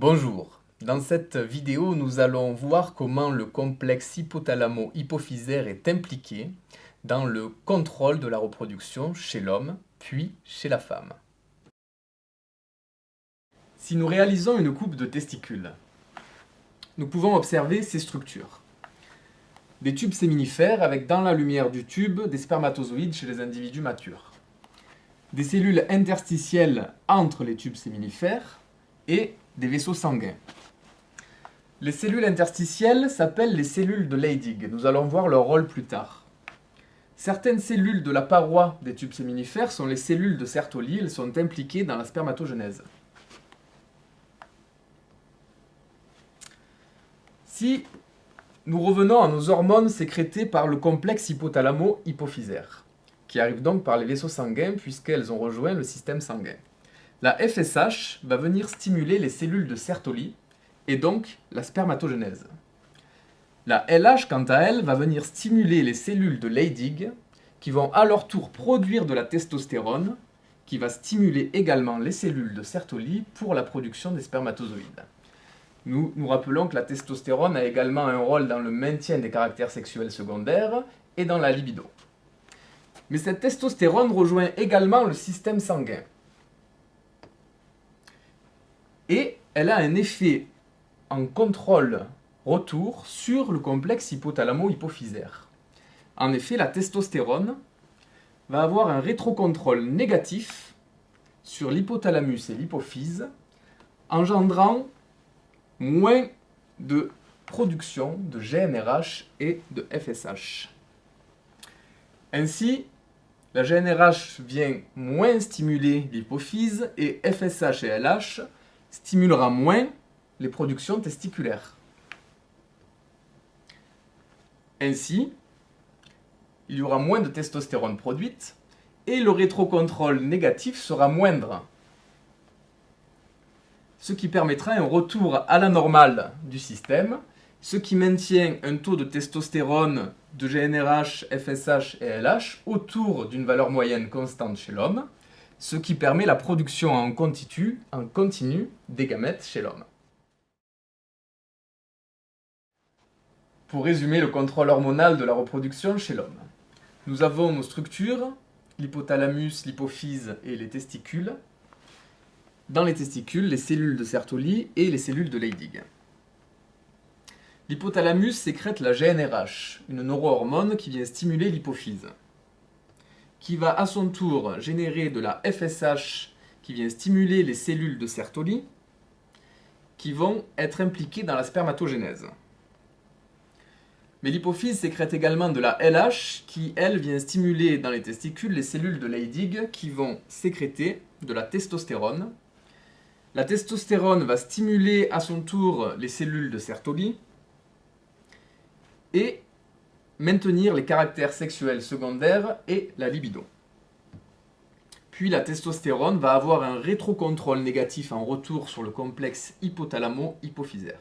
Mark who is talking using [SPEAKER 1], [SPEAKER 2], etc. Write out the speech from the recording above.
[SPEAKER 1] Bonjour, dans cette vidéo nous allons voir comment le complexe hypothalamo-hypophysaire est impliqué dans le contrôle de la reproduction chez l'homme, puis chez la femme. Si nous réalisons une coupe de testicules, nous pouvons observer ces structures. Des tubes séminifères avec dans la lumière du tube des spermatozoïdes chez les individus matures. Des cellules interstitielles entre les tubes séminifères et des vaisseaux sanguins. Les cellules interstitielles s'appellent les cellules de Leydig. Nous allons voir leur rôle plus tard. Certaines cellules de la paroi des tubes séminifères sont les cellules de Sertoli. Elles sont impliquées dans la spermatogenèse. Si nous revenons à nos hormones sécrétées par le complexe hypothalamo-hypophysaire, qui arrive donc par les vaisseaux sanguins puisqu'elles ont rejoint le système sanguin. La FSH va venir stimuler les cellules de Sertoli et donc la spermatogenèse. La LH, quant à elle, va venir stimuler les cellules de Leydig qui vont à leur tour produire de la testostérone qui va stimuler également les cellules de Sertoli pour la production des spermatozoïdes. Nous rappelons que la testostérone a également un rôle dans le maintien des caractères sexuels secondaires et dans la libido. Mais cette testostérone rejoint également le système sanguin. Et elle a un effet en contrôle-retour sur le complexe hypothalamo-hypophysaire. En effet, la testostérone va avoir un rétrocontrôle négatif sur l'hypothalamus et l'hypophyse, engendrant moins de production de GnRH et de FSH. Ainsi, la GnRH vient moins stimuler l'hypophyse et FSH et LH stimulera moins les productions testiculaires. Ainsi, il y aura moins de testostérone produite et le rétrocontrôle négatif sera moindre, ce qui permettra un retour à la normale du système, ce qui maintient un taux de testostérone, de GnRH, FSH et LH autour d'une valeur moyenne constante chez l'homme, ce qui permet la production en continu des gamètes chez l'homme. Pour résumer le contrôle hormonal de la reproduction chez l'homme, nous avons nos structures, l'hypothalamus, l'hypophyse et les testicules. Dans les testicules, les cellules de Sertoli et les cellules de Leydig. L'hypothalamus sécrète la GnRH, une neurohormone qui vient stimuler l'hypophyse, qui va à son tour générer de la FSH qui vient stimuler les cellules de Sertoli, qui vont être impliquées dans la spermatogenèse. Mais l'hypophyse sécrète également de la LH qui, elle, vient stimuler dans les testicules les cellules de Leydig qui vont sécréter de la testostérone. La testostérone va stimuler à son tour les cellules de Sertoli et maintenir les caractères sexuels secondaires et la libido. Puis la testostérone va avoir un rétrocontrôle négatif en retour sur le complexe hypothalamo-hypophysaire.